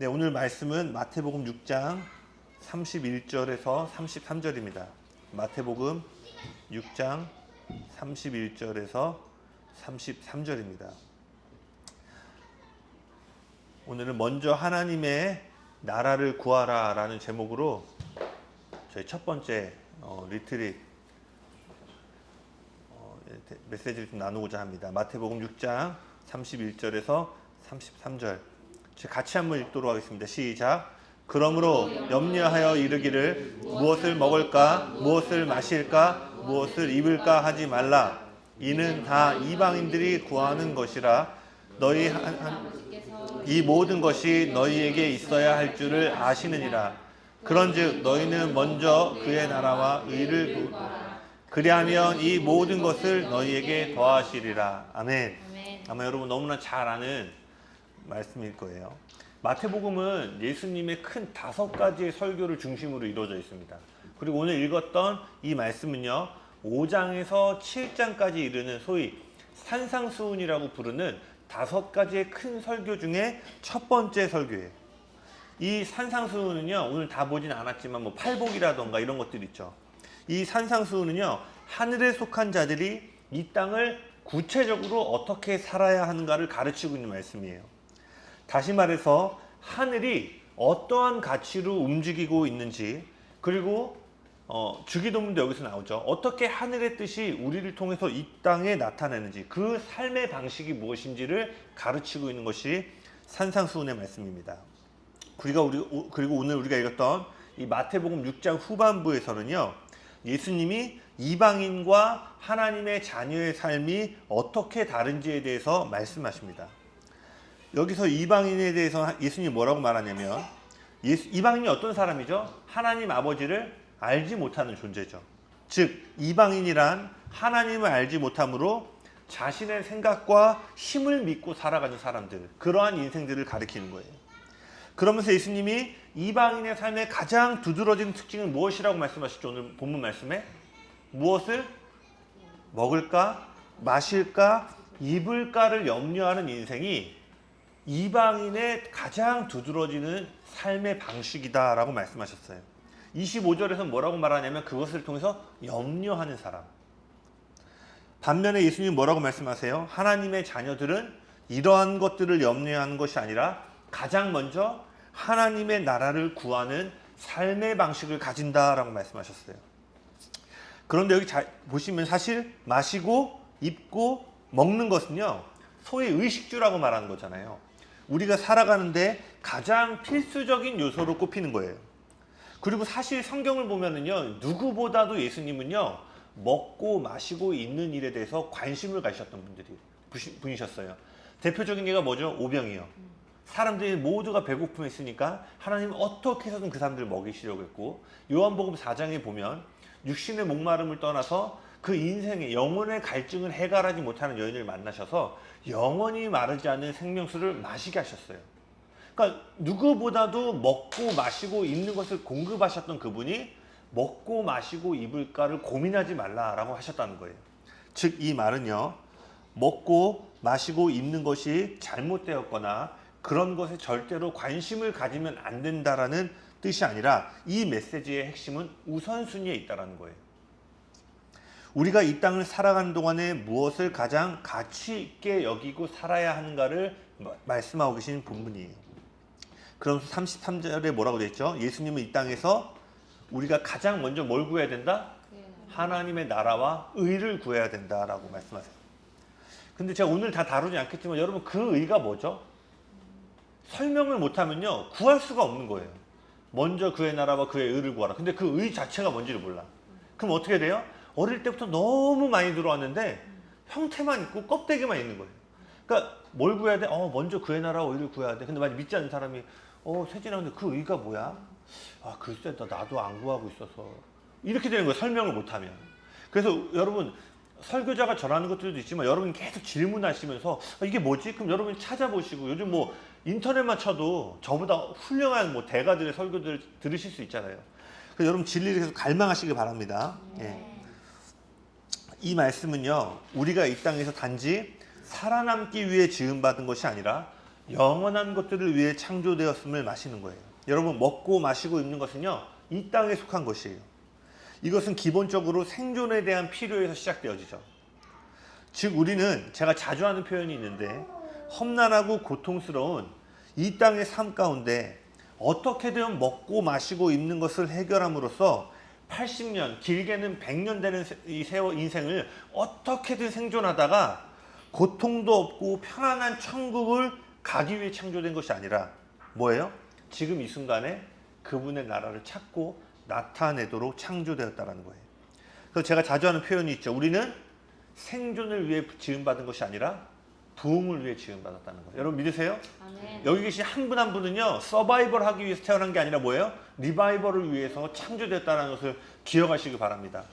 네, 오늘 말씀은 마태복음 6장 31절에서 33절입니다. 마태복음 6장 31절에서 33절입니다. 오늘은 먼저 하나님의 나라를 구하라 라는 제목으로 저희 첫 번째 리트릿 메시지를 좀 나누고자 합니다. 마태복음 6장 31절에서 33절 같이 한번 읽도록 하겠습니다. 시작. 그러므로 염려하여 이르기를 무엇을 먹을까 무엇을 마실까 무엇을 입을까 하지 말라. 이는 다 이방인들이 구하는 것이라. 너희 이 모든 것이 너희에게 있어야 할 줄을 아시느니라. 그런즉 너희는 먼저 그의 나라와 의를 그리하면 이 모든 것을 너희에게 더하시리라. 아멘. 아마 여러분 너무나 잘 아는 말씀일 거예요. 마태복음은 예수님의 큰 5가지의 설교를 중심으로 이루어져 있습니다. 그리고 오늘 읽었던 이 말씀은요, 5장에서 7장까지 이르는 소위 산상수훈이라고 부르는 5가지의 큰 설교 중에 첫 번째 설교예요. 이 산상수훈은요, 오늘 다 보진 않았지만 뭐 팔복이라던가 이런 것들 있죠. 이 산상수훈은요, 하늘에 속한 자들이 이 땅을 구체적으로 어떻게 살아야 하는가를 가르치고 있는 말씀이에요. 다시 말해서 하늘이 어떠한 가치로 움직이고 있는지, 그리고 주기도문도 여기서 나오죠. 어떻게 하늘의 뜻이 우리를 통해서 이 땅에 나타내는지, 그 삶의 방식이 무엇인지를 가르치고 있는 것이 산상수훈의 말씀입니다. 그리고 오늘 우리가 읽었던 이 마태복음 6장 후반부에서는요, 예수님이 이방인과 하나님의 자녀의 삶이 어떻게 다른지에 대해서 말씀하십니다. 여기서 이방인에 대해서 예수님이 뭐라고 말하냐면, 이방인이 어떤 사람이죠? 하나님 아버지를 알지 못하는 존재죠. 즉 이방인이란 하나님을 알지 못함으로 자신의 생각과 힘을 믿고 살아가는 사람들, 그러한 인생들을 가리키는 거예요. 그러면서 예수님이 이방인의 삶의 가장 두드러지는 특징은 무엇이라고 말씀하셨죠? 오늘 본문 말씀에 무엇을 먹을까, 마실까, 입을까를 염려하는 인생이 이방인의 가장 두드러지는 삶의 방식이다라고 말씀하셨어요. 25절에서 뭐라고 말하냐면 그것을 통해서 염려하는 사람. 반면에 예수님이 뭐라고 말씀하세요? 하나님의 자녀들은 이러한 것들을 염려하는 것이 아니라 가장 먼저 하나님의 나라를 구하는 삶의 방식을 가진다라고 말씀하셨어요. 그런데 여기 보시면 사실 마시고 입고 먹는 것은요, 소위 의식주라고 말하는 거잖아요. 우리가 살아가는데 가장 필수적인 요소로 꼽히는 거예요. 그리고 사실 성경을 보면은요, 누구보다도 예수님은요, 먹고 마시고 있는 일에 대해서 관심을 가지셨던 분이셨어요. 대표적인 예가 뭐죠? 오병이요. 사람들이 모두가 배고픔에 있으니까 하나님은 어떻게 해서든 그 사람들을 먹이시려고 했고, 요한복음 4장에 보면 육신의 목마름을 떠나서 그 인생의 영혼의 갈증을 해결하지 못하는 여인을 만나셔서 영원히 마르지 않는 생명수를 마시게 하셨어요. 그러니까 누구보다도 먹고 마시고 입는 것을 공급하셨던 그분이 먹고 마시고 입을까를 고민하지 말라라고 하셨다는 거예요. 즉 이 말은요, 먹고 마시고 입는 것이 잘못되었거나 그런 것에 절대로 관심을 가지면 안 된다라는 뜻이 아니라 이 메시지의 핵심은 우선순위에 있다는 거예요. 우리가 이 땅을 살아가는 동안에 무엇을 가장 가치 있게 여기고 살아야 하는가를 말씀하고 계신 본문이에요. 그럼 33절에 뭐라고 되어 있죠? 예수님은 이 땅에서 우리가 가장 먼저 뭘 구해야 된다? 하나님의 나라와 의를 구해야 된다라고 말씀하세요. 근데 제가 오늘 다 다루지 않겠지만 여러분 그 의가 뭐죠? 설명을 못하면요, 구할 수가 없는 거예요. 먼저 그의 나라와 그의 의를 구하라. 근데 그 의 자체가 뭔지를 몰라. 그럼 어떻게 돼요? 어릴 때부터 너무 많이 들어왔는데 형태만 있고 껍데기만 있는 거예요. 그러니까 뭘 구해야 돼? 먼저 그의 나라와 의를 구해야 돼. 근데 만약 믿지 않는 사람이 세진아 근데 그 의가 뭐야? 글쎄 나도 안 구하고 있어서. 이렇게 되는 거예요. 설명을 못하면. 그래서 여러분 설교자가 전하는 것들도 있지만 여러분이 계속 질문하시면서 이게 뭐지? 그럼 여러분이 찾아보시고 요즘 뭐 인터넷만 쳐도 저보다 훌륭한 뭐 대가들의 설교들을 들으실 수 있잖아요. 그래서 여러분 진리를 계속 갈망하시길 바랍니다. 예. 이 말씀은요, 우리가 이 땅에서 단지 살아남기 위해 지음받은 것이 아니라 영원한 것들을 위해 창조되었음을 마시는 거예요. 여러분, 먹고 마시고 입는 것은요, 이 땅에 속한 것이에요. 이것은 기본적으로 생존에 대한 필요에서 시작되어지죠. 즉 우리는, 제가 자주 하는 표현이 있는데, 험난하고 고통스러운 이 땅의 삶 가운데 어떻게든 먹고 마시고 입는 것을 해결함으로써 80년, 길게는 100년 되는 이 세월 인생을 어떻게든 생존하다가 고통도 없고 편안한 천국을 가기 위해 창조된 것이 아니라 뭐예요? 지금 이 순간에 그분의 나라를 찾고 나타내도록 창조되었다는 거예요. 그래서 제가 자주 하는 표현이 있죠. 우리는 생존을 위해 지음받은 것이 아니라 부흥을 위해 지음받았다는 거예요. 여러분 믿으세요? 아멘. 여기 계신 한 분 한 분은요, 서바이벌 하기 위해서 태어난 게 아니라 뭐예요? 리바이벌을 위해서 창조되었다는 것을 기억하시기 바랍니다.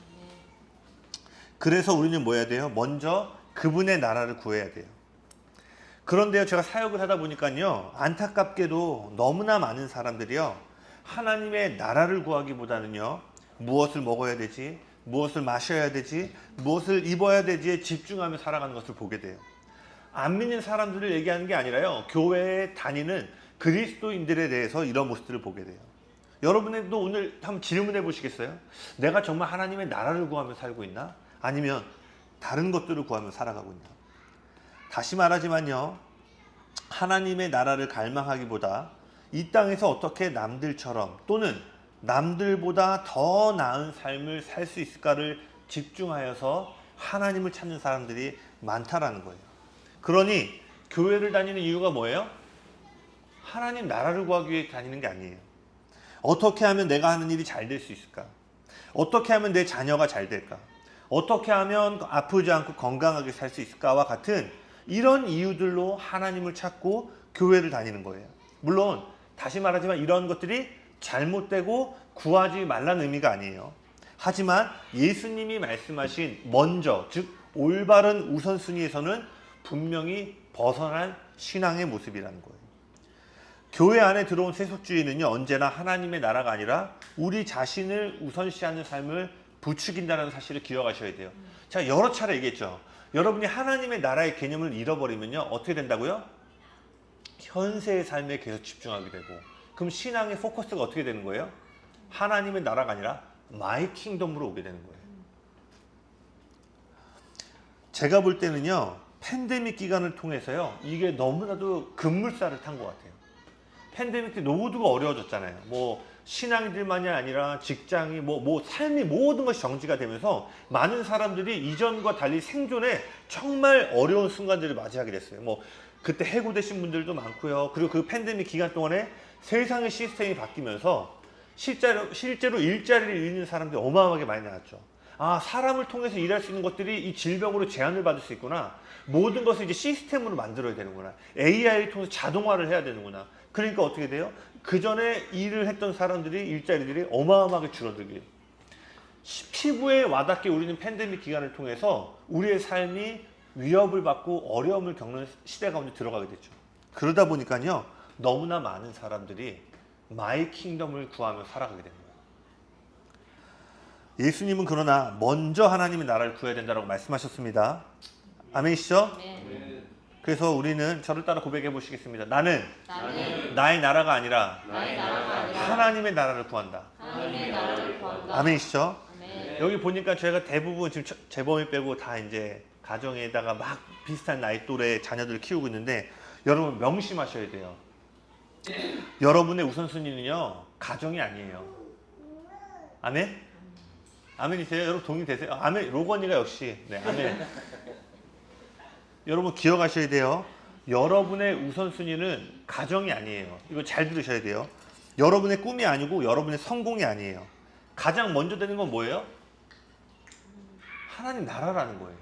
그래서 우리는 뭐 해야 돼요? 먼저 그분의 나라를 구해야 돼요. 그런데요, 제가 사역을 하다 보니까요, 안타깝게도 너무나 많은 사람들이요, 하나님의 나라를 구하기보다는요, 무엇을 먹어야 되지, 무엇을 마셔야 되지, 무엇을 입어야 되지에 집중하며 살아가는 것을 보게 돼요. 안 믿는 사람들을 얘기하는 게 아니라요, 교회에 다니는 그리스도인들에 대해서 이런 모습들을 보게 돼요. 여러분들도 오늘 한번 질문해 보시겠어요? 내가 정말 하나님의 나라를 구하며 살고 있나? 아니면 다른 것들을 구하며 살아가고 있나? 다시 말하지만요, 하나님의 나라를 갈망하기보다 이 땅에서 어떻게 남들처럼 또는 남들보다 더 나은 삶을 살 수 있을까를 집중하여서 하나님을 찾는 사람들이 많다라는 거예요. 그러니 교회를 다니는 이유가 뭐예요? 하나님 나라를 구하기 위해 다니는 게 아니에요. 어떻게 하면 내가 하는 일이 잘 될 수 있을까? 어떻게 하면 내 자녀가 잘 될까? 어떻게 하면 아프지 않고 건강하게 살 수 있을까와 같은 이런 이유들로 하나님을 찾고 교회를 다니는 거예요. 물론 다시 말하지만 이런 것들이 잘못되고 구하지 말라는 의미가 아니에요. 하지만 예수님이 말씀하신 먼저, 즉 올바른 우선순위에서는 분명히 벗어난 신앙의 모습이라는 거예요. 교회 안에 들어온 세속주의는요, 언제나 하나님의 나라가 아니라 우리 자신을 우선시하는 삶을 부추긴다는 사실을 기억하셔야 돼요. 제가 여러 차례 얘기했죠. 여러분이 하나님의 나라의 개념을 잃어버리면요, 어떻게 된다고요? 현세의 삶에 계속 집중하게 되고, 그럼 신앙의 포커스가 어떻게 되는 거예요? 하나님의 나라가 아니라 마이 킹덤으로 오게 되는 거예요. 제가 볼 때는요, 팬데믹 기간을 통해서요, 이게 너무나도 급물살을 탄 것 같아요. 팬데믹 때 모두가 어려워졌잖아요. 뭐 신앙인들만이 아니라 직장이 삶이 모든 것이 정지가 되면서 많은 사람들이 이전과 달리 생존에 정말 어려운 순간들을 맞이하게 됐어요. 뭐 그때 해고되신 분들도 많고요. 그리고 그 팬데믹 기간 동안에 세상의 시스템이 바뀌면서 실제로 일자리를 잃는 사람들이 어마어마하게 많이 나왔죠. 아, 사람을 통해서 일할 수 있는 것들이 이 질병으로 제한을 받을 수 있구나. 모든 것을 이제 시스템으로 만들어야 되는구나. AI를 통해서 자동화를 해야 되는구나. 그러니까 어떻게 돼요? 그 전에 일을 했던 사람들이, 일자리들이 어마어마하게 줄어들게. 피부에 와닿게 우리는 팬데믹 기간을 통해서 우리의 삶이 위협을 받고 어려움을 겪는 시대 가운데 들어가게 됐죠. 그러다 보니까요, 너무나 많은 사람들이 마이 킹덤을 구하며 살아가게 됩니다. 예수님은 그러나 먼저 하나님의 나라를 구해야 된다고 말씀하셨습니다. 아멘이시죠? 네. 그래서 우리는 저를 따라 고백해 보시겠습니다. 나는 나의 나라가 아니라 하나님의 나라를 구한다. 하나님의 나라를 구한다. 아멘이시죠? 아멘. 여기 보니까 저희가 대부분 지금 재범이 빼고 다 이제 가정에다가 막 비슷한 나이 또래 자녀들을 키우고 있는데, 여러분 명심하셔야 돼요. 여러분의 우선순위는요, 가정이 아니에요. 아멘? 아멘이세요? 여러분 동의되세요? 아멘. 로건이가 역시. 네, 아멘. 여러분 기억하셔야 돼요. 여러분의 우선순위는 가정이 아니에요. 이거 잘 들으셔야 돼요. 여러분의 꿈이 아니고 여러분의 성공이 아니에요. 가장 먼저 되는 건 뭐예요? 하나님 나라라는 거예요.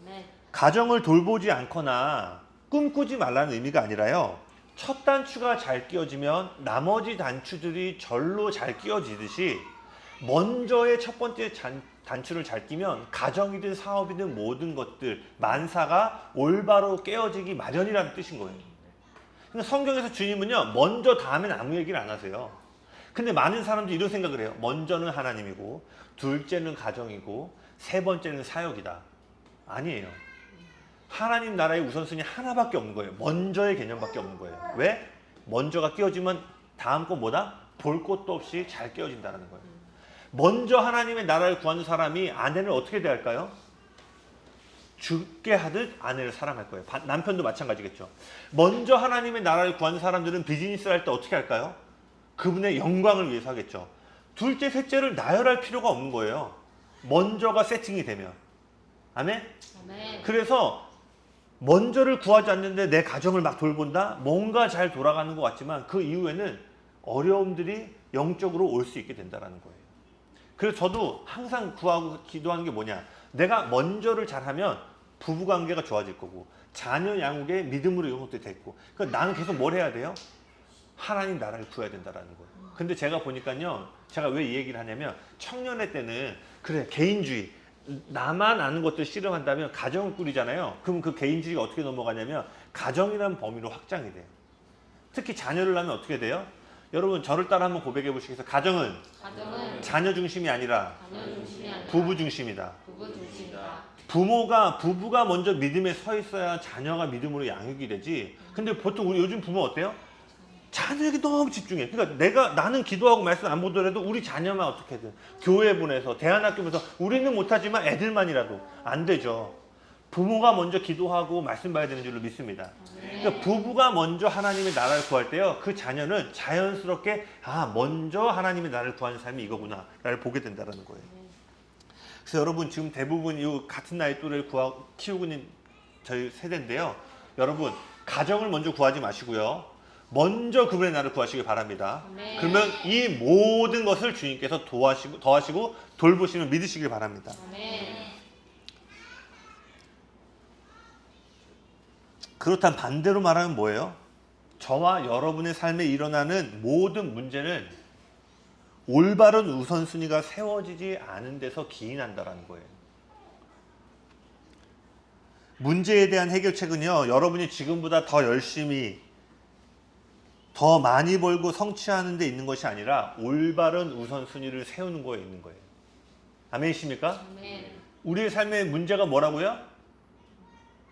아멘. 가정을 돌보지 않거나 꿈꾸지 말라는 의미가 아니라요, 첫 단추가 잘 끼워지면 나머지 단추들이 절로 잘 끼워지듯이 먼저의 첫 번째 단추를 잘 끼면 가정이든 사업이든 모든 것들, 만사가 올바로 깨어지기 마련이라는 뜻인 거예요. 그러니까 성경에서 주님은요, 먼저 다음엔 아무 얘기를 안 하세요. 근데 많은 사람들이 이런 생각을 해요. 먼저는 하나님이고, 둘째는 가정이고, 세 번째는 사역이다. 아니에요. 하나님 나라의 우선순위 하나밖에 없는 거예요. 먼저의 개념밖에 없는 거예요. 왜? 먼저가 끼워지면 다음 거 뭐다? 볼 것도 없이 잘 끼워진다는 거예요. 먼저 하나님의 나라를 구하는 사람이 아내를 어떻게 대할까요? 죽게 하듯 아내를 사랑할 거예요. 남편도 마찬가지겠죠. 먼저 하나님의 나라를 구하는 사람들은 비즈니스를 할 때 어떻게 할까요? 그분의 영광을 위해서 하겠죠. 둘째, 셋째를 나열할 필요가 없는 거예요. 먼저가 세팅이 되면. 아멘? 아멘. 그래서 먼저를 구하지 않는데 내 가정을 막 돌본다? 뭔가 잘 돌아가는 것 같지만 그 이후에는 어려움들이 영적으로 올 수 있게 된다는 거예요. 그래서 저도 항상 구하고 기도하는 게 뭐냐? 내가 먼저를 잘하면 부부관계가 좋아질 거고 자녀 양육에 믿음으로 이런 것도 됐고, 그러니까 나는 계속 뭘 해야 돼요? 하나님 나라를 구해야 된다는 거예요. 근데 제가 보니까요, 제가 왜 이 얘기를 하냐면 청년의 때는 그래 개인주의, 나만 아는 것들 씨름한다면 가정을 꾸리잖아요. 그럼 그 개인주의가 어떻게 넘어가냐면 가정이라는 범위로 확장이 돼요. 특히 자녀를 낳으면 어떻게 돼요? 여러분 저를 따라 한번 고백해 보시겠어요? 가정은 자녀 중심이 아니라 자녀 중심이 아니라 부부 중심이다. 부부 중심이다. 부부가 먼저 믿음에 서 있어야 자녀가 믿음으로 양육이 되지. 근데 보통 우리 요즘 부모 어때요? 자녀에게 너무 집중해. 그러니까 나는 기도하고 말씀 안 보더라도 우리 자녀만 어떻게든 교회 보내서 대안학교 보내서 우리는 못하지만 애들만이라도 안 되죠. 부모가 먼저 기도하고 말씀 봐야 되는 줄로 믿습니다. 그러니까 부부가 먼저 하나님의 나라를 구할 때요, 그 자녀는 자연스럽게 먼저 하나님의 나라를 구하는 삶이 이거구나 라를 보게 된다는 거예요. 그래서 여러분 지금 대부분 이 같은 나이 또래를 키우고 있는 저희 세대인데요, 여러분 가정을 먼저 구하지 마시고요, 먼저 그분의 나라를 구하시길 바랍니다. 그러면 이 모든 것을 주님께서 더하시고 돌보시면 믿으시길 바랍니다. 그렇다면 반대로 말하면 뭐예요? 저와 여러분의 삶에 일어나는 모든 문제는 올바른 우선순위가 세워지지 않은 데서 기인한다는 거예요. 문제에 대한 해결책은요, 여러분이 지금보다 더 열심히 더 많이 벌고 성취하는 데 있는 것이 아니라 올바른 우선순위를 세우는 거에 있는 거예요. 아멘이십니까? 아멘. 우리의 삶의 문제가 뭐라고요?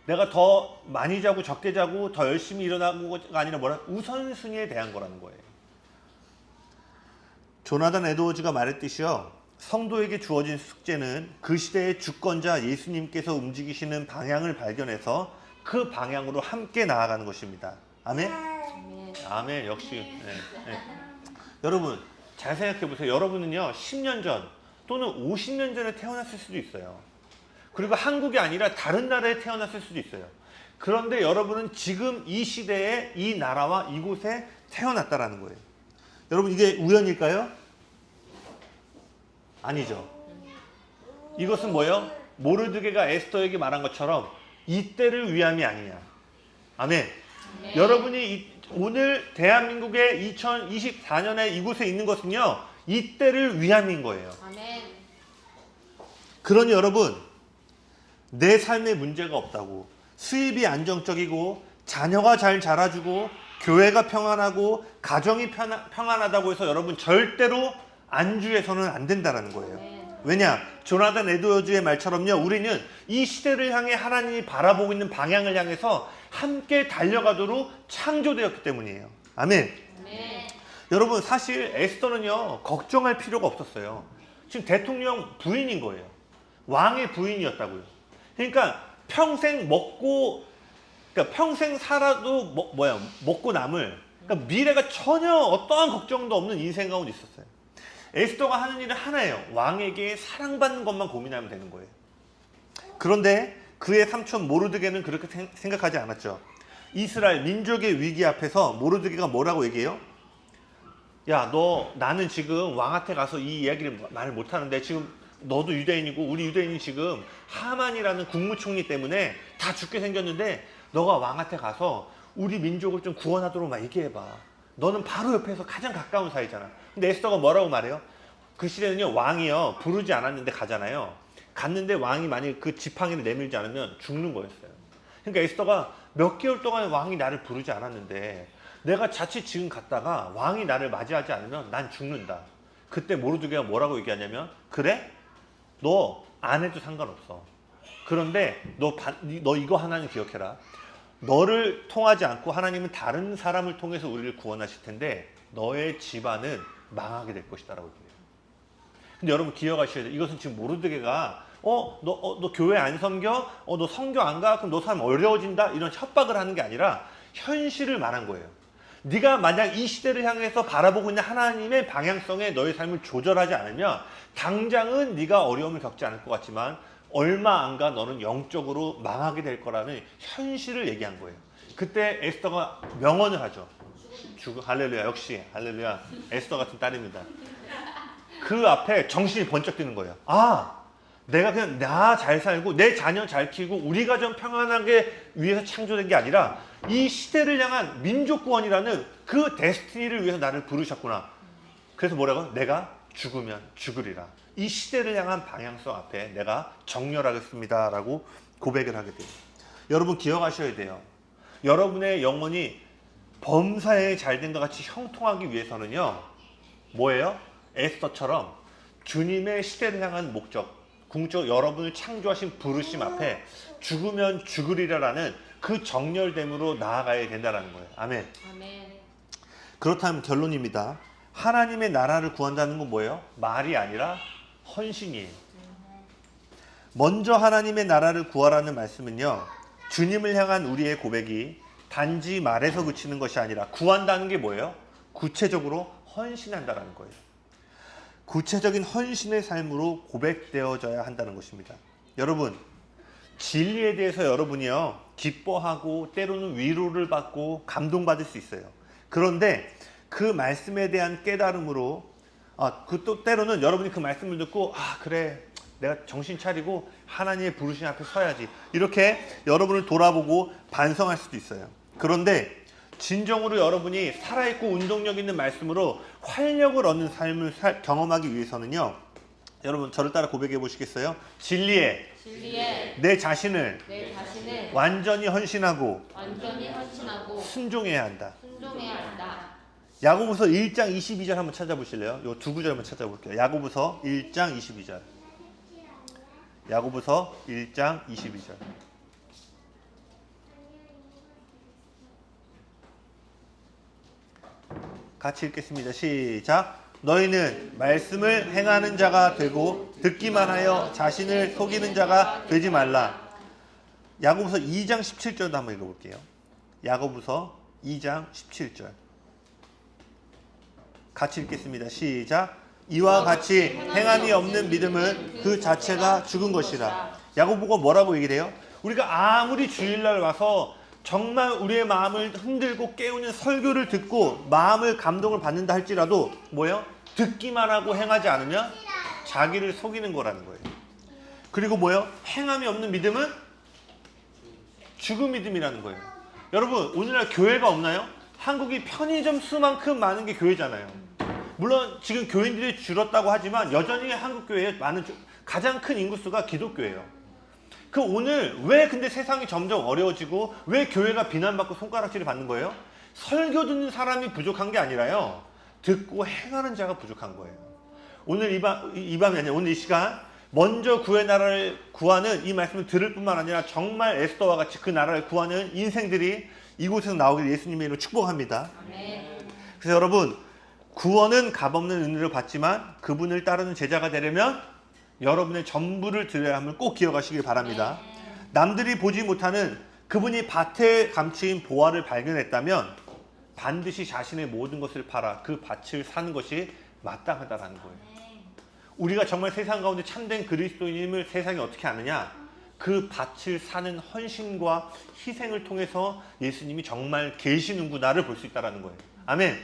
내가 더 많이 자고 적게 자고 더 열심히 일어나고가 아니라 우선순위에 대한 거라는 거예요. 조나단 에드워즈가 말했듯이요, 성도에게 주어진 숙제는 그 시대의 주권자 예수님께서 움직이시는 방향을 발견해서 그 방향으로 함께 나아가는 것입니다. 아멘? 아멘. 역시. 네. 여러분 잘 생각해 보세요. 여러분은요 10년 전 또는 50년 전에 태어났을 수도 있어요. 그리고 한국이 아니라 다른 나라에 태어났을 수도 있어요. 그런데 여러분은 지금 이 시대에 이 나라와 이곳에 태어났다라는 거예요. 여러분 이게 우연일까요? 아니죠. 이것은 뭐예요? 모르드게가 에스더에게 말한 것처럼 이때를 위함이 아니냐. 아멘. 여러분이 오늘 대한민국의 2024년에 이곳에 있는 것은요, 이때를 위함인 거예요. 아멘. 그러니 여러분, 내 삶에 문제가 없다고, 수입이 안정적이고 자녀가 잘 자라주고 교회가 평안하고 가정이 평안하다고 해서 여러분 절대로 안주해서는 안 된다는 거예요. 왜냐? 조나단 에드워즈의 말처럼요, 우리는 이 시대를 향해 하나님이 바라보고 있는 방향을 향해서 함께 달려가도록 창조되었기 때문이에요. 아멘. 여러분 사실 에스더는요 걱정할 필요가 없었어요. 지금 대통령 부인인 거예요. 왕의 부인이었다고요. 그러니까 평생 살아도 먹고 남을, 그러니까 미래가 전혀 어떠한 걱정도 없는 인생 가운데 있었어요. 에스더가 하는 일은 하나예요. 왕에게 사랑받는 것만 고민하면 되는 거예요. 그런데 그의 삼촌 모르드게는 그렇게 생각하지 않았죠. 이스라엘 민족의 위기 앞에서 모르드게가 뭐라고 얘기해요? 야, 나는 지금 왕한테 가서 이 이야기를 말을 못하는데 지금 너도 유대인이고 우리 유대인이 지금 하만이라는 국무총리 때문에 다 죽게 생겼는데 너가 왕한테 가서 우리 민족을 좀 구원하도록 막 얘기해봐. 너는 바로 옆에서 가장 가까운 사이잖아. 근데 에스더가 뭐라고 말해요? 그 시대는요 왕이요 부르지 않았는데 가잖아요. 갔는데 왕이 만약 그 지팡이를 내밀지 않으면 죽는 거였어요. 그러니까 에스더가 몇 개월 동안 왕이 나를 부르지 않았는데 내가 자칫 지금 갔다가 왕이 나를 맞이하지 않으면 난 죽는다. 그때 모르드게가 뭐라고 얘기하냐면, 그래? 너 안 해도 상관없어. 그런데 너 이거 하나는 기억해라. 너를 통하지 않고 하나님은 다른 사람을 통해서 우리를 구원하실 텐데 너의 집안은 망하게 될 것이다라고 얘기해요. 근데 여러분 기억하셔야 돼요. 이것은 지금 모르드게가 너 교회 안 섬겨? 너 성교 안 가? 그럼 너 삶 어려워진다? 이런 협박을 하는 게 아니라 현실을 말한 거예요. 네가 만약 이 시대를 향해서 바라보고 있는 하나님의 방향성에 너의 삶을 조절하지 않으면 당장은 네가 어려움을 겪지 않을 것 같지만 얼마 안 가 너는 영적으로 망하게 될 거라는 현실을 얘기한 거예요. 그때 에스더가 명언을 하죠. 할렐루야. 역시 할렐루야. 에스더 같은 딸입니다. 그 앞에 정신이 번쩍 드는 거예요. 내가 그냥 나 잘 살고 내 자녀 잘 키우고 우리 가정 평안하게 위해서 창조된 게 아니라 이 시대를 향한 민족 구원이라는 그 데스티니를 위해서 나를 부르셨구나. 그래서 뭐라고? 내가 죽으면 죽으리라. 이 시대를 향한 방향성 앞에 내가 정렬하겠습니다 라고 고백을 하게 돼요. 여러분 기억하셔야 돼요. 여러분의 영혼이 범사에 잘된 것 같이 형통하기 위해서는요, 뭐예요? 에스더처럼 주님의 시대를 향한 목적, 궁극적 여러분을 창조하신 부르심 앞에 죽으면 죽으리라라는 그 정렬됨으로 나아가야 된다는 거예요. 아멘. 아멘. 그렇다면 결론입니다. 하나님의 나라를 구한다는 건 뭐예요? 말이 아니라 헌신이에요. 먼저 하나님의 나라를 구하라는 말씀은요, 주님을 향한 우리의 고백이 단지 말에서 그치는 것이 아니라 구한다는 게 뭐예요? 구체적으로 헌신한다는 거예요. 구체적인 헌신의 삶으로 고백되어져야 한다는 것입니다. 여러분, 진리에 대해서 여러분이요, 기뻐하고 때로는 위로를 받고 감동받을 수 있어요. 그런데 그 말씀에 대한 깨달음으로 또 때로는 여러분이 그 말씀을 듣고 그래 내가 정신 차리고 하나님의 부르심 앞에 서야지 이렇게 여러분을 돌아보고 반성할 수도 있어요. 그런데 진정으로 여러분이 살아있고 운동력 있는 말씀으로 활력을 얻는 삶을 경험하기 위해서는요, 여러분 저를 따라 고백해 보시겠어요? 진리에 내 자신을 완전히 헌신하고 순종해야 한다. 야고보서 1장 22절 한번 찾아보실래요? 요 두 구절 한번 찾아볼게요. 야고보서 1장 22절. 야고보서 1장 22절. 같이 읽겠습니다. 시작. 너희는 말씀을 행하는 자가 되고 듣기만 하여 자신을 속이는 자가 되지 말라. 야고보서 2장 17절도 한번 읽어볼게요. 야고보서 2장 17절. 같이 읽겠습니다. 시작. 이와 같이 행함이 없는 믿음은 그 자체가 죽은 것이라. 야고보가 뭐라고 얘기를 해요? 우리가 아무리 주일날 와서 정말 우리의 마음을 흔들고 깨우는 설교를 듣고 마음을 감동을 받는다 할지라도 뭐예요? 듣기만 하고 행하지 않으면 자기를 속이는 거라는 거예요. 그리고 뭐예요? 행함이 없는 믿음은 죽은 믿음이라는 거예요. 여러분, 오늘날 교회가 없나요? 한국이 편의점 수만큼 많은 게 교회잖아요. 물론 지금 교인들이 줄었다고 하지만 여전히 한국 교회에 가장 큰 인구수가 기독교예요. 오늘 왜 근데 세상이 점점 어려워지고 왜 교회가 비난받고 손가락질을 받는 거예요? 설교 듣는 사람이 부족한 게 아니라요, 듣고 행하는 자가 부족한 거예요. 오늘 이 밤이 아니라 오늘 이 시간 먼저 구의 나라를 구하는 이 말씀을 들을 뿐만 아니라 정말 에스더와 같이 그 나라를 구하는 인생들이 이곳에서 나오길 예수님의 이름으로 축복합니다. 아멘. 그래서 여러분, 구원은 값없는 은혜를 받지만 그분을 따르는 제자가 되려면 여러분의 전부를 드려야 함을 꼭 기억하시길 바랍니다. 남들이 보지 못하는 그분이 밭에 감추인 보화를 발견했다면 반드시 자신의 모든 것을 팔아 그 밭을 사는 것이 마땅하다라는 거예요. 우리가 정말 세상 가운데 참된 그리스도인임을 세상이 어떻게 아느냐? 그 밭을 사는 헌신과 희생을 통해서 예수님이 정말 계시는구나를 볼 수 있다는 거예요. 아멘.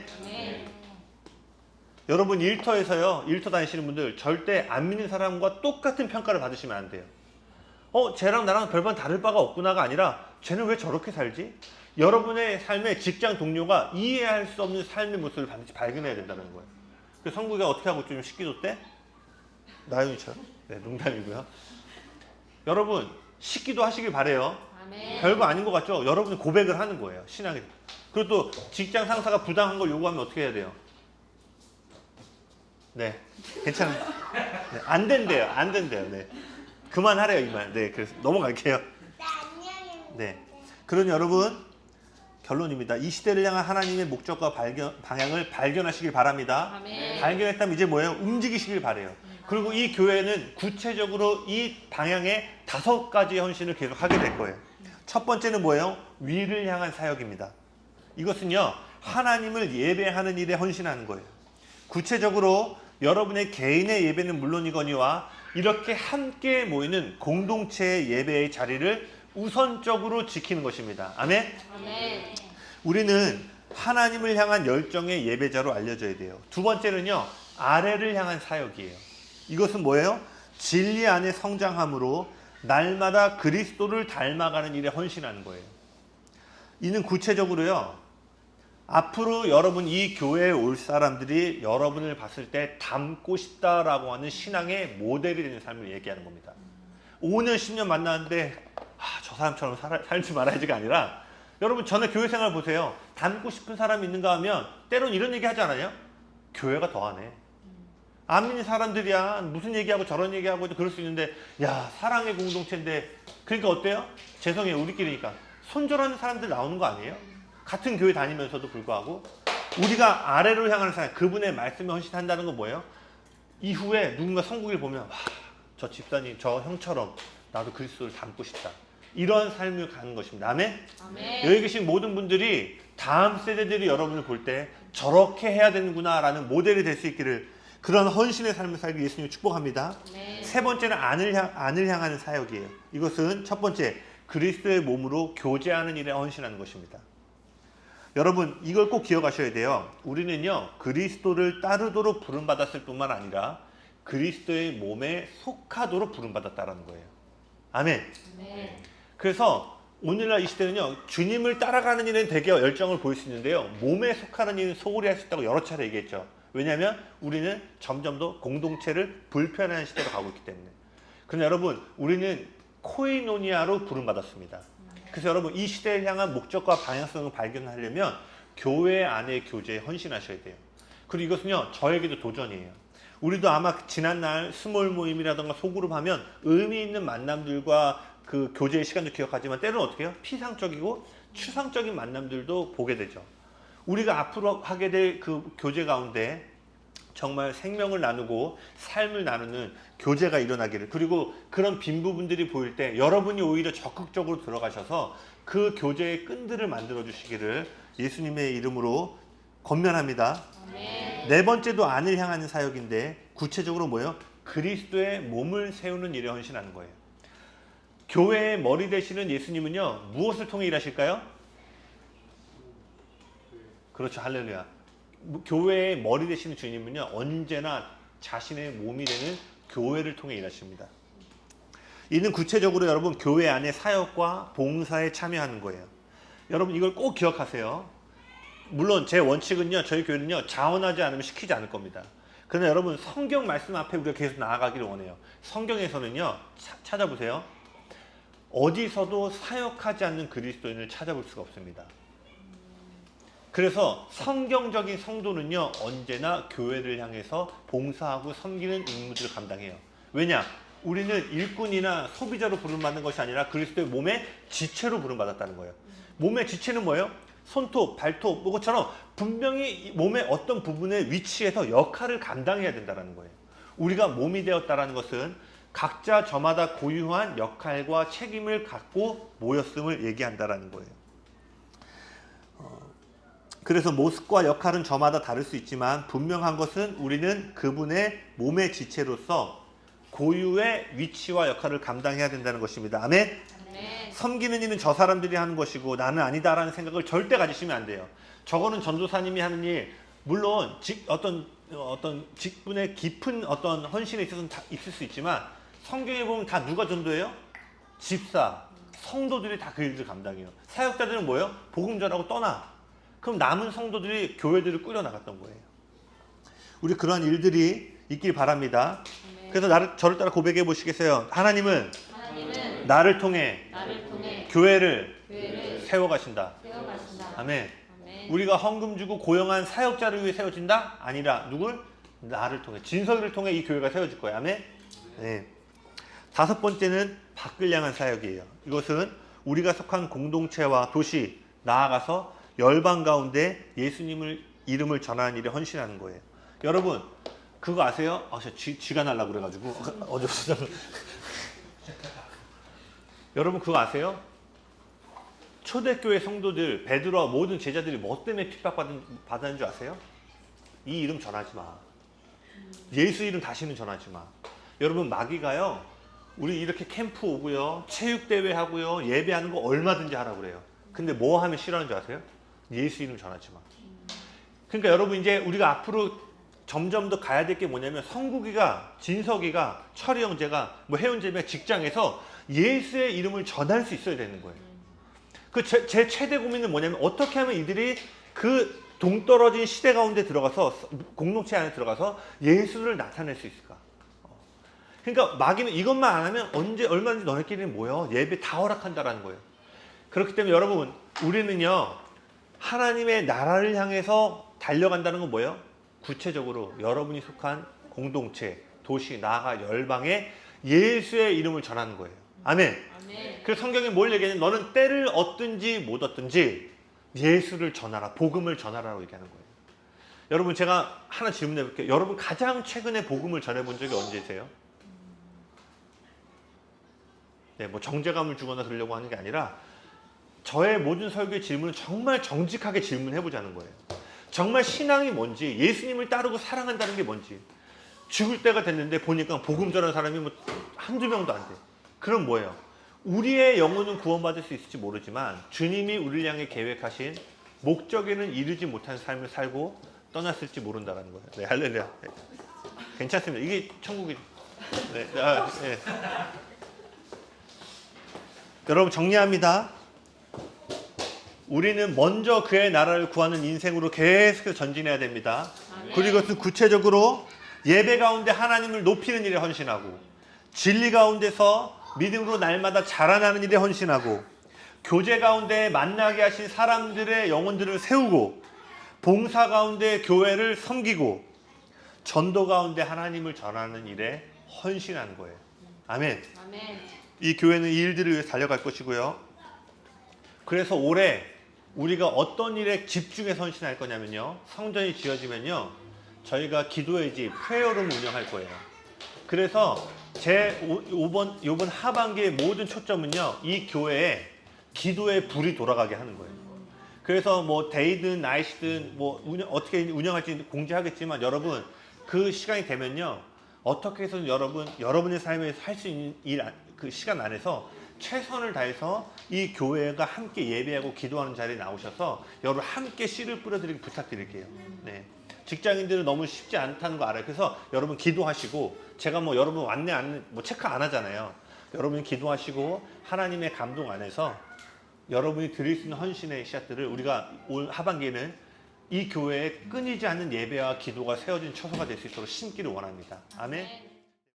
여러분 일터에서요, 일터 다니시는 분들 절대 안 믿는 사람과 똑같은 평가를 받으시면 안 돼요. 쟤랑 나랑 별반 다를 바가 없구나가 아니라 쟤는 왜 저렇게 살지? 여러분의 삶의 직장 동료가 이해할 수 없는 삶의 모습을 반드시 발견해야 된다는 거예요. 그래서 성국이가 어떻게 하고 좀 식기도 때? 나영이처럼? 네, 농담이고요. 여러분 식기도 하시길 바래요. 아멘. 별거 아닌 것 같죠? 여러분이 고백을 하는 거예요. 신앙에. 그리고 또 직장 상사가 부당한 걸 요구하면 어떻게 해야 돼요? 네, 괜찮아요. 네, 안 된대요. 네. 그만하래요 이 말. 네, 그래서 넘어갈게요. 네, 그런 여러분 결론입니다. 이 시대를 향한 하나님의 목적과 방향을 발견하시길 바랍니다. 아멘. 발견했다면 이제 뭐예요? 움직이시길 바래요. 그리고 이 교회는 구체적으로 이 방향의 5가지의 헌신을 계속 하게 될 거예요. 첫 번째는 뭐예요? 위를 향한 사역입니다. 이것은요, 하나님을 예배하는 일에 헌신하는 거예요. 구체적으로 여러분의 개인의 예배는 물론이거니와 이렇게 함께 모이는 공동체의 예배의 자리를 우선적으로 지키는 것입니다. 아멘? 아멘. 우리는 하나님을 향한 열정의 예배자로 알려져야 돼요. 두 번째는요, 아래를 향한 사역이에요. 이것은 뭐예요? 진리 안에 성장함으로 날마다 그리스도를 닮아가는 일에 헌신하는 거예요. 이는 구체적으로요, 앞으로 여러분 이 교회에 올 사람들이 여러분을 봤을 때 닮고 싶다라고 하는 신앙의 모델이 되는 삶을 얘기하는 겁니다. 5년, 10년 만났는데 저 사람처럼 살지 말아야지가 아니라 여러분 전에 교회 생활 보세요. 닮고 싶은 사람이 있는가 하면 때론 이런 얘기 하지 않아요? 교회가 더하네. 안 믿는 사람들이야 무슨 얘기하고 저런 얘기하고 그럴 수 있는데 야 사랑의 공동체인데 그러니까 어때요? 죄송해요 우리끼리니까 손절하는 사람들 나오는 거 아니에요? 같은 교회 다니면서도 불구하고 우리가 아래로 향하는 사람 그분의 말씀에 헌신한다는 건 뭐예요? 이후에 누군가 성국을 보면 와, 저 집사님 저 형처럼 나도 그리스도를 닮고 싶다. 이런 삶을 가는 것입니다. 아멘? 아멘. 여기 계신 모든 분들이 다음 세대들이 여러분을 볼 때 저렇게 해야 되는구나 라는 모델이 될 수 있기를 그런 헌신의 삶을 살기 예수님을 축복합니다. 아멘. 세 번째는 안을 향하는 사역이에요. 이것은 첫 번째 그리스도의 몸으로 교제하는 일에 헌신하는 것입니다. 여러분 이걸 꼭 기억하셔야 돼요. 우리는요 그리스도를 따르도록 부름받았을 뿐만 아니라 그리스도의 몸에 속하도록 부름받았다는 거예요. 아멘. 아멘. 그래서 오늘날 이 시대는요 주님을 따라가는 일은 되게 열정을 보일 수 있는데요 몸에 속하는 일은 소홀히 할 수 있다고 여러 차례 얘기했죠. 왜냐하면 우리는 점점 더 공동체를 불편한 시대로 가고 있기 때문에. 그러나 여러분 우리는 코이노니아로 부름받았습니다. 그래서 여러분 이 시대를 향한 목적과 방향성을 발견하려면 교회 안의 교제에 헌신하셔야 돼요. 그리고 이것은요 저에게도 도전이에요. 우리도 아마 지난날 스몰 모임이라든가 소그룹 하면 의미 있는 만남들과 그 교제의 시간도 기억하지만 때로는 어떻게 해요? 피상적이고 추상적인 만남들도 보게 되죠. 우리가 앞으로 하게 될 그 교제 가운데 정말 생명을 나누고 삶을 나누는 교제가 일어나기를 그리고 그런 빈 부분들이 보일 때 여러분이 오히려 적극적으로 들어가셔서 그 교제의 끈들을 만들어 주시기를 예수님의 이름으로 권면합니다. 아멘. 네 번째도 안을 향하는 사역인데 구체적으로 뭐예요? 그리스도의 몸을 세우는 일에 헌신하는 거예요. 교회의 머리 되시는 예수님은요 무엇을 통해 일하실까요? 그렇죠. 할렐루야. 교회의 머리 되시는 주님은요 언제나 자신의 몸이 되는 교회를 통해 일하십니다. 이는 구체적으로 여러분 교회 안의 사역과 봉사에 참여하는 거예요. 여러분 이걸 꼭 기억하세요. 물론 제 원칙은요 저희 교회는요 자원하지 않으면 시키지 않을 겁니다. 그러나 여러분 성경 말씀 앞에 우리가 계속 나아가기를 원해요. 성경에서는요 찾아보세요. 어디서도 사역하지 않는 그리스도인을 찾아볼 수가 없습니다. 그래서 성경적인 성도는요 언제나 교회를 향해서 봉사하고 섬기는 임무들을 감당해요. 왜냐? 우리는 일꾼이나 소비자로 부름받는 것이 아니라 그리스도의 몸의 지체로 부름받았다는 거예요. 몸의 지체는 뭐예요? 손톱, 발톱, 그것처럼 분명히 몸의 어떤 부분에 위치해서 역할을 감당해야 된다는 거예요. 우리가 몸이 되었다는 것은 각자 저마다 고유한 역할과 책임을 갖고 모였음을 얘기한다는 거예요. 그래서 모습과 역할은 저마다 다를 수 있지만 분명한 것은 우리는 그분의 몸의 지체로서 고유의 위치와 역할을 감당해야 된다는 것입니다. 아멘? 아멘. 섬기는 일은 저 사람들이 하는 것이고 나는 아니다라는 생각을 절대 가지시면 안 돼요. 저거는 전도사님이 하는 일, 물론 어떤 직분의 깊은 어떤 헌신에 있어서는 다 있을 수 있지만 성경에 보면 다 누가 전도해요? 집사, 성도들이 다 그 일을 감당해요. 사역자들은 뭐예요? 복음 전하고 떠나. 그럼 남은 성도들이 교회들을 꾸려나갔던 거예요. 우리 그러한 일들이 있길 바랍니다. 아멘. 그래서 저를 따라 고백해 보시겠어요? 하나님은 나를 통해 교회를 세워가신다. 세워가신다. 아멘. 아멘. 우리가 헌금 주고 고용한 사역자를 위해 세워진다? 아니라 누굴? 나를 통해 진석이를 통해 이 교회가 세워질 거예요. 아멘. 네. 다섯 번째는 밖을 향한 사역이에요. 이것은 우리가 속한 공동체와 도시, 나아가서 열방 가운데 예수님을 이름을 전하는 일에 헌신하는 거예요. 여러분 그거 아세요? 아, 쥐가 날라고 그래가지고 어제부터 여러분 그거 아세요? 초대교회 성도들 베드로와 모든 제자들이 뭐 때문에 핍박받았는 줄 아세요? 이 이름 전하지 마. 예수 이름 다시는 전하지 마. 여러분 마귀가요 우리 이렇게 캠프 오고요 체육대회 하고요 예배하는 거 얼마든지 하라고 그래요. 근데 뭐 하면 싫어하는 줄 아세요? 예수 이름 전하지 마. 그러니까 여러분 이제 우리가 앞으로 점점 더 가야 될 게 뭐냐면 성국이가, 진석이가, 철이 형제가, 뭐 혜윤재가 직장에서 예수의 이름을 전할 수 있어야 되는 거예요. 그 제 최대 고민은 뭐냐면 어떻게 하면 이들이 그 동떨어진 시대 가운데 들어가서 공동체 안에 들어가서 예수를 나타낼 수 있을까? 그러니까 마귀는 이것만 안 하면 언제 얼마든지 너네끼리는 모여 예배 다 허락한다라는 거예요. 그렇기 때문에 여러분 우리는요 하나님의 나라를 향해서 달려간다는 건 뭐예요? 구체적으로 여러분이 속한 공동체, 도시, 나아가 열방에 예수의 이름을 전하는 거예요. 아멘. 아멘. 그래서 성경이 뭘 얘기하냐면 너는 때를 얻든지 못 얻든지 예수를 전하라, 복음을 전하라고 얘기하는 거예요. 여러분 제가 하나 질문해 볼게요. 여러분 가장 최근에 복음을 전해본 적이 언제세요? 네, 뭐 정제감을 주거나 그러려고 하는 게 아니라 저의 모든 설교의 질문은 정말 정직하게 질문해 보자는 거예요. 정말 신앙이 뭔지, 예수님을 따르고 사랑한다는 게 뭔지. 죽을 때가 됐는데 보니까 복음 전하는 사람이 뭐 한두 명도 안 돼. 그럼 뭐예요? 우리의 영혼은 구원받을 수 있을지 모르지만 주님이 우리를 향해 계획하신 목적에는 이르지 못한 삶을 살고 떠났을지 모른다는 거예요. 네, 할렐루야. 네. 괜찮습니다. 이게 천국이죠. 네, 네. 여러분 정리합니다. 우리는 먼저 그의 나라를 구하는 인생으로 계속해서 전진해야 됩니다. 그리고 그것은 구체적으로 예배 가운데 하나님을 높이는 일에 헌신하고 진리 가운데서 믿음으로 날마다 자라나는 일에 헌신하고 교제 가운데 만나게 하신 사람들의 영혼들을 세우고 봉사 가운데 교회를 섬기고 전도 가운데 하나님을 전하는 일에 헌신하는 거예요. 아멘. 아멘. 이 교회는 이 일들을 위해 달려갈 것이고요. 그래서 올해 우리가 어떤 일에 집중해서 헌신할 거냐면요. 성전이 지어지면요. 저희가 기도의 집, 프레어룸 운영할 거예요. 그래서 이번 하반기의 모든 초점은요. 이 교회에 기도의 불이 돌아가게 하는 거예요. 그래서 뭐 데이든 나이트든 뭐 어떻게 운영할지 공지하겠지만 여러분 그 시간이 되면요. 어떻게 해서든 여러분의 삶에서 할 수 있는 그 시간 안에서 최선을 다해서 이 교회가 함께 예배하고 기도하는 자리에 나오셔서 여러분 함께 씨를 뿌려드리기 부탁드릴게요. 네. 직장인들은 너무 쉽지 않다는 거 알아요. 그래서 여러분 기도하시고 제가 뭐 여러분 왔네 안 뭐 체크 안 하잖아요. 여러분이 기도하시고 하나님의 감동 안에서 여러분이 드릴 수 있는 헌신의 씨앗들을 우리가 올 하반기에는 이 교회에 끊이지 않는 예배와 기도가 세워진 처소가 될 수 있도록 심기를 원합니다. 아멘.